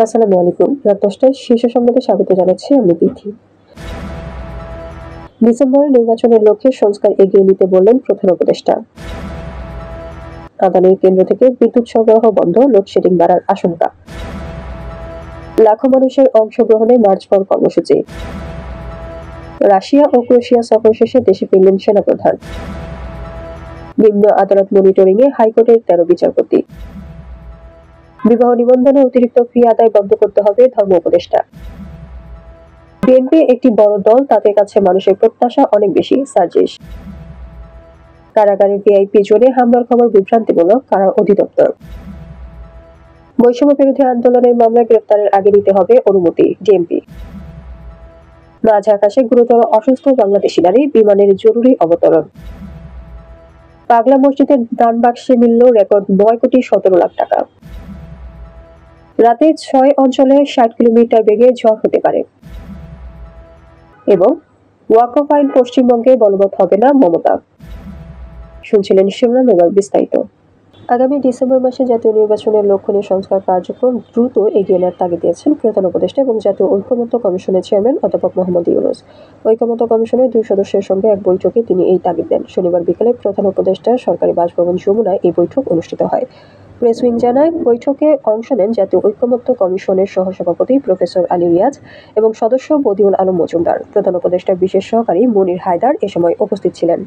আসসালামু আলাইকুম। রাত ১০টায় শীর্ষ সংবাদে স্বাগত জানাচ্ছি আমি বিথি। ডিসেম্বরে নির্বাচনের লক্ষ্যে সংস্কার এগিয়ে নিতে বললেন প্রধান উপদেষ্টা। আদানির কেন্দ্র থেকে বিদ্যুৎ সরবরাহ বন্ধ, লোডশেডিং বাড়ার আশঙ্কা। লাখো মানুষের অংশগ্রহণে মার্চ ফর কর্মসূচি। রাশিয়া ও ক্রোয়েশিয়া সফর শেষে দেশে ফিরলেন সেনাপ্রধান। নিম্ন আদালত মনিটরিংয়ে হাইকোর্টের ১৩ বিচারপতি। বিবাহ নিবন্ধনে অতিরিক্ত ফি আদায় বন্ধ করতে হবে ধর্ম উপদেষ্টা। বিএনপি একটি বড় দল, তাদের কাছে মানুষের প্রত্যাশা অনেক বেশি, সার্জিস। কারাগারে ভিআইপি জোনে হামলার খবর বিভ্রান্তিমূলক, কারা অধিদপ্তর। বৈষম্য বিরোধী আন্দোলনের মামলায় গ্রেফতারের আগে নিতে হবে অনুমতি, ডিএমপি। মাঝ আকাশে গুরুতর অসুস্থ বাংলাদেশি নারী, বিমানের জরুরি অবতরণ। পাগলা মসজিদের দান বাক্সে মিলল রেকর্ড ৯,১৭,০০,০০০ টাকা। রাতে ৬ অঞ্চলে ৬০ কিলোমিটার বেগে ঝড় হতে পারে। এবং ওয়াকফ আইন পশ্চিমবঙ্গে বলবৎ হবে না, মমতা। শুনছিলেন শিরোনাম, এবার বিস্তারিত। আগামী ডিসেম্বর মাসে জাতীয় নির্বাচনের লক্ষণীয় সংস্কার কার্যক্রম দ্রুত এগিয়ে নেওয়ার তাগিদ দিয়েছেন প্রধান উপদেষ্টা এবং জাতীয় ঐকমত্য কমিশনের চেয়ারম্যান অধ্যাপক মোহাম্মদ ইউনূস। ঐকমত্য কমিশনের ২ সদস্যের সঙ্গে এক বৈঠকে তিনি এই তাগিদ দেন। শনিবার বিকেলে প্রধান উপদেষ্টার সরকারি বাসভবন যমুনায় এই বৈঠক অনুষ্ঠিত হয়। প্রেস উইং জানায়, বৈঠকে অংশ নেন জাতীয় ঐকমত্য কমিশনের সহসভাপতি প্রফেসর আলী রিয়াজ এবং সদস্য বদিউল আলম মজুমদার। প্রধান উপদেষ্টার বিশেষ সহকারী মনির হায়দার এ সময় উপস্থিত ছিলেন।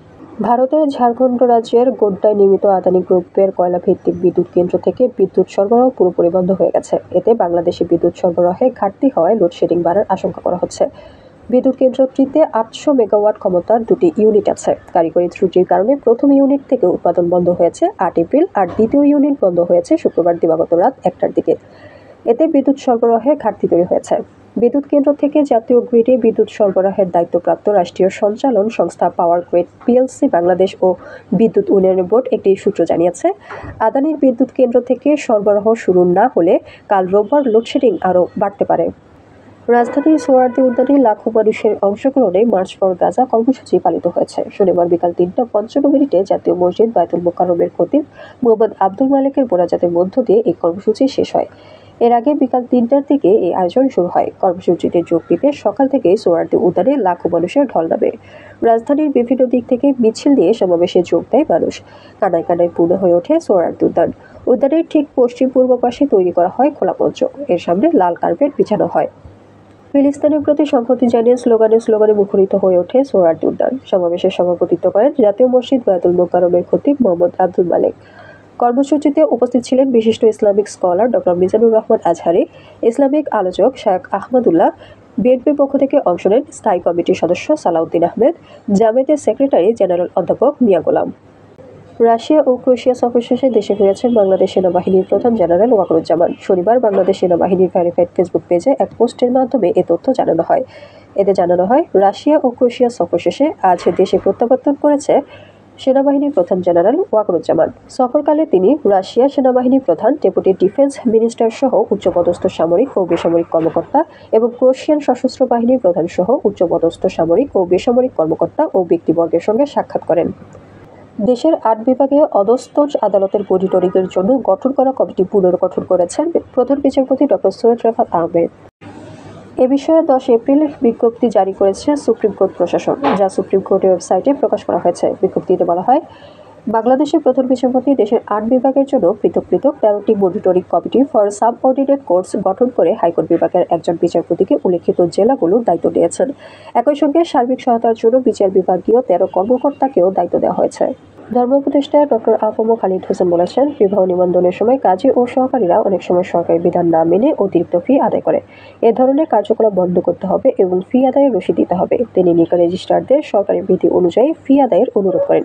ভারতের ঝাড়খণ্ড রাজ্যের গোড্ডায় নির্মিত আদানি গ্রুপের কয়লা ভিত্তিক বিদ্যুৎ কেন্দ্র থেকে বিদ্যুৎ সরবরাহ পুরোপুরি বন্ধ হয়ে গেছে। এতে বাংলাদেশে বিদ্যুৎ সরবরাহে ঘাটতি হওয়ায় লোডশেডিং বাড়ার আশঙ্কা করা হচ্ছে। বিদ্যুৎ কেন্দ্রটিতে ৮০০ মেগাওয়াট ক্ষমতার ২টি ইউনিট আছে। কারিগরি ত্রুটির কারণে প্রথম ইউনিট থেকে উৎপাদন বন্ধ হয়েছে ৮ এপ্রিল, আর দ্বিতীয় ইউনিট বন্ধ হয়েছে শুক্রবার দিবাগত রাত ১টার দিকে। এতে বিদ্যুৎ সরবরাহে ঘাটতি তৈরি হয়েছে। বিদ্যুৎ কেন্দ্র থেকে জাতীয় গ্রিডে বিদ্যুৎ সরবরাহের দায়িত্বপ্রাপ্ত রাষ্ট্রীয় সঞ্চালন সংস্থা পাওয়ার গ্রিড পিএলসি বাংলাদেশ ও বিদ্যুৎ উন্নয়ন বোর্ড একটি সূত্র জানিয়েছে, আদানির বিদ্যুৎ কেন্দ্র থেকে সরবরাহ শুরু না হলে কাল রোববার লোডশেডিং আরও বাড়তে পারে। রাজধানীর সোহরাওয়ার্দী উদ্যানে লাখো মানুষের অংশগ্রহণে মার্চ ফর গাজা কর্মসূচি পালিত হয়েছে। শনিবার বিকাল ৩টা ৫৫ জাতীয় মসজিদ বায়তুল মোকাররমের খতিব মোহাম্মদ আব্দুল মালেকের মোনাজাতের মধ্য দিয়ে এই কর্মসূচি শেষ হয়। এর আগে বিকাল ৩টার দিকে এই আয়োজন শুরু হয়। কর্মসূচিতে যোগ দিতে সকাল থেকেই সোহরাওয়ার্দী উদ্যানে লাখো মানুষের ঢল নামে। রাজধানীর বিভিন্ন দিক থেকে মিছিল দিয়ে সমাবেশে যোগ দেয় মানুষ। কানায় কানায় পূর্ণ হয়ে ওঠে সোহরাওয়ার্দী উদ্যান। উদ্যানের ঠিক পশ্চিম পূর্ব পাশে তৈরি করা হয় খোলা মঞ্চ। এর সামনে লাল কার্পেট বিছানো হয়। ফিলিস্তিনের প্রতি সংহতি জানিয়ে স্লোগানে মুখরিত হয়ে ওঠে সোহরাওয়ার্দী উদ্যান। সমাবেশে সভাপতিত্ব করেন জাতীয় মসজিদ বায়তুল মোকাররমের খতিব মোহাম্মদ আব্দুল মালেক। কর্মসূচিতে উপস্থিত ছিলেন বিশিষ্ট Islamic scholar doctor Mizanur Rahman Azhari, Islamic আলোচক শায়খ আহমদুল্লাহ। বিএনপির পক্ষ থেকে অংশ নেন স্থায়ী কমিটির সদস্য সালাউদ্দিন আহমেদ, জামায়াতের সেক্রেটারি জেনারেল অধ্যাপক মিয়া গোলাম। রাশিয়া ও ক্রোয়েশিয়া সফর শেষে দেশে ফিরেছেন বাংলাদেশ সেনাবাহিনীর প্রধান জেনারেল ওয়াকারুজ্জামান। শনিবার বাংলাদেশ সেনাবাহিনীর ভেরিফাইড ফেসবুক পেজে এক পোস্টের মাধ্যমে এ তথ্য জানানো হয়। এতে জানানো হয়, রাশিয়া ও ক্রোয়েশিয়া সফর শেষে আজ দেশে প্রত্যাবর্তন করেছে সেনাবাহিনীর প্রধান জেনারেল ওয়াকারুজ্জামান। সফরকালে তিনি রাশিয়া সেনাবাহিনী প্রধান, ডেপুটি ডিফেন্স মিনিস্টার সহ উচ্চপদস্থ সামরিক ও বেসামরিক কর্মকর্তা এবং ক্রোয়েশিয়ান সশস্ত্র বাহিনীর প্রধান সহ উচ্চপদস্থ সামরিক ও বেসামরিক কর্মকর্তা ও ব্যক্তিবর্গের সঙ্গে সাক্ষাৎ করেন। দেশের ৮ বিভাগীয় অধস্তন আদালতের মনিটরিংয়ের জন্য গঠন করা কমিটি পুনর্গঠন করেছেন প্রধান বিচারপতি ডক্টর সৈয়দ রেফাত আহমেদ। এ বিষয়ে ১০ এপ্রিল বিজ্ঞপ্তি জারি করেছে সুপ্রিম কোর্ট প্রশাসন, যা সুপ্রিম কোর্টের ওয়েবসাইটে প্রকাশ করা হয়েছে। বিজ্ঞপ্তিতে বলা হয়, বাংলাদেশের প্রধান বিচারপতি দেশের ৮ বিভাগের জন্য পৃথক ১৩টি monitoring committee for subordinate courts গঠন করে হাইকোর্ট বিভাগের একজন বিচারপতিকে উল্লেখিত জেলাগুলোর দায়িত্ব দিয়েছেন। একই সঙ্গে সার্বিক সহায়তার জন্য বিচার বিভাগীয় ১৩ কর্মকর্তাকেও দায়িত্ব দেওয়া হয়েছে। ধর্ম উপদেষ্টা ডক্টর আ.ম খালিদ হোসেন বলেছেন, বিবাহ নিবন্ধনের সময় কাজী ও সহকারীরা অনেক সময় সরকারি বিধান না মেনে অতিরিক্ত ফি আদায় করে। এ ধরনের কার্যকলাপ বন্ধ করতে হবে এবং ফি আদায়ের রসিদ দিতে হবে। তিনি নিকা রেজিস্ট্রারদের সরকারি বিধি অনুযায়ী ফি আদায়ের অনুরোধ করেন।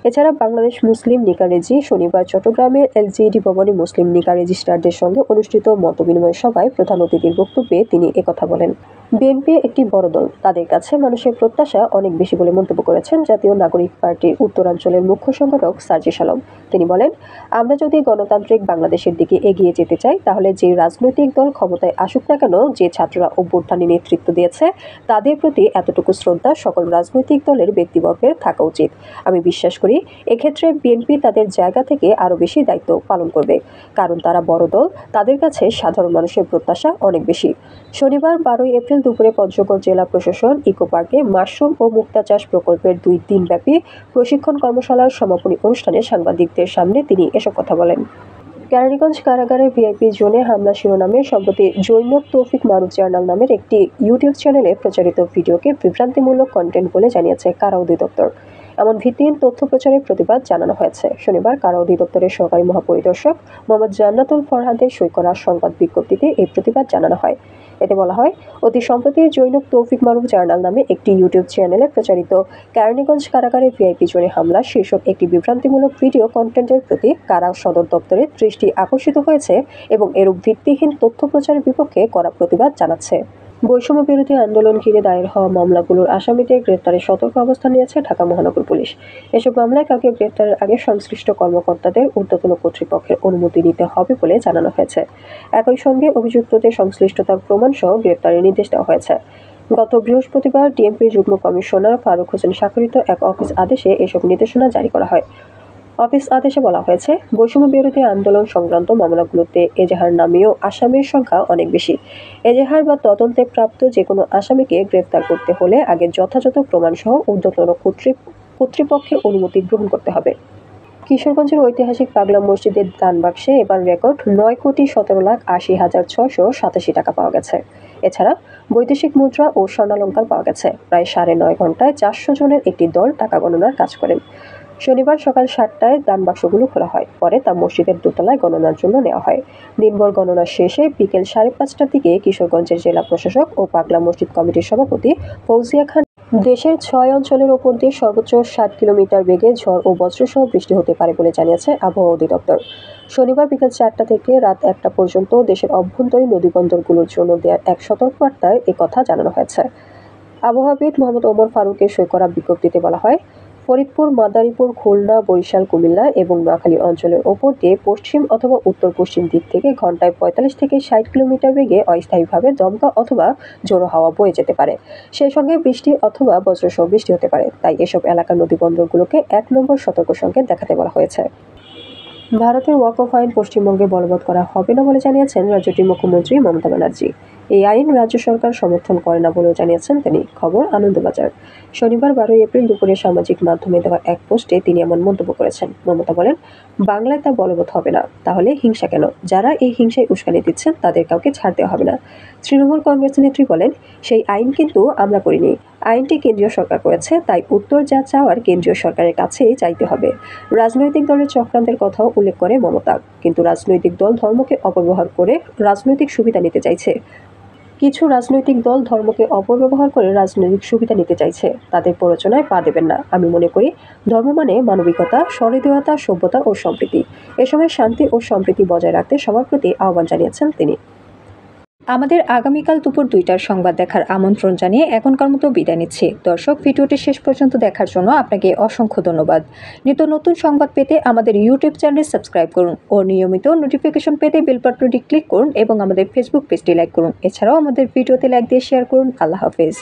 এছাড়া বাংলাদেশ মুসলিম নিকা রেজি শনিবার চট্টগ্রামের এলজিইডি ভবনে মুসলিম নিকা রেজিস্ট্রারদের সঙ্গে অনুষ্ঠিত মতবিনিময় সভায় প্রধান অতিথির বক্তব্যে তিনি একথা বলেন। বিএনপি একটি বড় দল, তাদের কাছে মানুষের প্রত্যাশা অনেক বেশি বলে মন্তব্য করেছেন জাতীয় নাগরিক পার্টির উত্তরাঞ্চলের মুখ্য সংগঠক সার্জিস আলম। তিনি বলেন, আমরা যদি গণতান্ত্রিক বাংলাদেশের দিকে এগিয়ে যেতে চাই তাহলে যে রাজনৈতিক দল ক্ষমতায় আসুক না কেন, যে ছাত্ররা অভ্যুত্থানে নেতৃত্ব দিয়েছে তাদের প্রতি এতটুকু শ্রদ্ধা সকল রাজনৈতিক দলের ব্যক্তিবর্গের থাকা উচিত। আমি বিশ্বাস করি এক্ষেত্রে বিএনপি তাদের জায়গা থেকে আরও বেশি দায়িত্ব পালন করবে, কারণ তারা বড় দল, তাদের কাছে সাধারণ মানুষের প্রত্যাশা অনেক বেশি। শনিবার 12 এপ্রিল দুপুরে পঞ্চগড় জেলা প্রশাসন ইকো পার্কে মাশরুম ও মুক্তা চাষ প্রকল্পের 2 দিনব্যাপী প্রশিক্ষণ কর্মশালার সমাপনী অনুষ্ঠানে সাংবাদিকদের সামনে তিনি এসব কথা বলেন। কেরানীগঞ্জ কারাগারের ভিআইপি জোনে হামলা শিরোনামে সম্প্রতি জৈনক তৌফিক মারুফ জার্নাল নামের একটি ইউটিউব চ্যানেলে প্রচারিত ভিডিওকে বিভ্রান্তিমূলক কন্টেন্ট বলে জানিয়েছে কারা অধিদপ্তর। এমন ভিত্তিহীন তথ্য প্রচারের প্রতিবাদ জানানো হয়েছে। শনিবার কারা অধিদপ্তরের সহকারী মহাপরিদর্শক মোহাম্মদ জান্নাতুল ফরহাদের সই করা সংবাদ বিজ্ঞপ্তিতে এই প্রতিবাদ জানানো হয়। এতে বলা হয়, অতি সম্প্রতি জৈনক তৌফিক মারুফ জার্নাল নামে একটি ইউটিউব চ্যানেলে প্রচারিত কেরানীগঞ্জ কারাগারে ভিআইপি জোনে হামলা শীর্ষক একটি বিভ্রান্তিমূলক ভিডিও কন্টেন্টের প্রতি কারা সদর দপ্তরের দৃষ্টি আকর্ষিত হয়েছে এবং এরূপ ভিত্তিহীন তথ্য প্রচারের বিপক্ষে কড়া প্রতিবাদ জানাচ্ছে। বৈষম্য বিরোধী আন্দোলন ঘিরে দায়ের হওয়া মামলাগুলোর আসামিদের গ্রেপ্তারে সতর্ক অবস্থান নিয়েছে ঢাকা মহানগর পুলিশ। এসব মামলায় কাউকে গ্রেপ্তারের আগে সংশ্লিষ্ট কর্মকর্তাদের ঊর্ধ্বতন কর্তৃপক্ষের অনুমতি নিতে হবে বলে জানানো হয়েছে। একই সঙ্গে অভিযুক্তদের সংশ্লিষ্টতার প্রমাণসহ গ্রেপ্তারের নির্দেশ দেওয়া হয়েছে। গত বৃহস্পতিবার ডিএমপি যুগ্ম কমিশনার ফারুক হোসেন স্বাক্ষরিত এক অফিস আদেশে এসব নির্দেশনা জারি করা হয়। অফিস আদেশে বলা হয়েছে, বৈষম্য বিরোধী আন্দোলন সংক্রান্ত মামলাগুলোতে এজাহার নামীয় আসামির সংখ্যা অনেক বেশি। এজাহার বা তদন্তে প্রাপ্ত যে কোনো আসামিকে গ্রেফতার করতে হলে আগে যথাযথ প্রমাণসহ ঊর্ধ্বতন কর্তৃপক্ষের অনুমতি গ্রহণ করতে হবে। কিশোরগঞ্জের ঐতিহাসিক পাগলা মসজিদের দান বাক্সে এবার রেকর্ড 9,17,80,687 টাকা পাওয়া গেছে। এছাড়া বৈদেশিক মুদ্রা ও স্বর্ণালঙ্কার পাওয়া গেছে। প্রায় 9.5 ঘন্টায় 400 জনের একটি দল টাকা গণনার কাজ করেন। শনিবার সকাল 7টায় দান বাক্সগুলো খোলা হয়, পরে তা মসজিদের দোতলায় গণনার জন্য নেওয়া হয়। দিনভর গণনা শেষে বিকেল 5:30টার দিকে কিশোরগঞ্জের জেলা প্রশাসক ও পাগলা মসজিদ কমিটির সভাপতি ফৌজিয়া খান দেশের 6 অঞ্চলের ওপর দিয়ে সর্বোচ্চ 60 কিলোমিটার বেগে ঝড় ও বজ্রসহ বৃষ্টি হতে পারে বলে জানিয়েছে আবহাওয়া অধিদপ্তর। শনিবার বিকেল 4টা থেকে রাত 1টা পর্যন্ত দেশের অভ্যন্তরীণ নদীবন্দরগুলোর জন্য দেওয়া এক সতর্কবার্তায় একথা জানানো হয়েছে। আবহাওয়াবিদ মোহাম্মদ ওমর ফারুকের সই করা বিজ্ঞপ্তিতে বলা হয়, ফরিদপুর, মাদারীপুর, খুলনা, বরিশাল, কুমিল্লা এবং নোয়াখালী অঞ্চলের ওপর দিয়ে পশ্চিম অথবা উত্তর পশ্চিম দিক থেকে ঘন্টায় 45 থেকে 60 কিলোমিটার বেগে অস্থায়ীভাবে দমকা অথবা জোড়ো হাওয়া বয়ে যেতে পারে। সেই সঙ্গে বৃষ্টি অথবা বজ্রসহ বৃষ্টি হতে পারে। তাই এসব এলাকার নদীবন্দরগুলোকে 1 নম্বর সতর্ক সংকেত দেখাতে বলা হয়েছে। ভারতের ওয়াকফ আইন পশ্চিমবঙ্গে বলবৎ করা হবে না বলে জানিয়েছেন রাজ্যটির মুখ্যমন্ত্রী মমতা ব্যানার্জি। এই আইন রাজ্য সরকার সমর্থন করে না বলেও জানিয়েছেন তিনি। খবর আনন্দবাজার। শনিবার 12 এপ্রিল দুপুরে সামাজিক মাধ্যমে দেওয়া এক পোস্টে তিনি এমন মন্তব্য করেছেন। মমতা বলেন, বাংলায় তা বলবৎ হবে না, তাহলে হিংসা কেন? যারা এই হিংসায় উস্কানি দিচ্ছেন তাদের কাউকে ছাড় দেওয়া হবে না। তৃণমূল কংগ্রেস নেত্রী বলেন, সেই আইন কিন্তু আমরা করিনি, আইনটি কেন্দ্রীয় সরকার করেছে, তাই উত্তর যা চাওয়ার কেন্দ্রীয় সরকারের কাছেই চাইতে হবে। রাজনৈতিক দলের চক্রান্তের কথাও উল্লেখ করে মমতা। কিন্তু রাজনৈতিক দল ধর্মকে অপব্যবহার করে রাজনৈতিক সুবিধা নিতে চাইছে। কিছু রাজনৈতিক দল ধর্মকে অপব্যবহার করে রাজনৈতিক সুবিধা নিতে চাইছে, তাদের প্ররোচনায় পা দেবেন না। আমি মনে করি ধর্ম মানে মানবিকতা, সহৃদয়তা, সভ্যতা ও সম্প্রীতি। এ সময় শান্তি ও সম্প্রীতি বজায় রাখতে সবার প্রতি আহ্বান জানিয়েছেন তিনি। আমাদের আগামীকাল দুপুর 2টার সংবাদ দেখার আমন্ত্রণ জানিয়ে এখনকার মতো বিদায় নিচ্ছি। দর্শক, ভিডিওটি শেষ পর্যন্ত দেখার জন্য আপনাকে অসংখ্য ধন্যবাদ। নিত্য নতুন সংবাদ পেতে আমাদের ইউটিউব চ্যানেল সাবস্ক্রাইব করুন ও নিয়মিত নোটিফিকেশন পেতে বেল বাটনটি ক্লিক করুন এবং আমাদের ফেসবুক পেজটি লাইক করুন। এছাড়াও আমাদের ভিডিওতে লাইক দিয়ে শেয়ার করুন। আল্লাহ হাফেজ।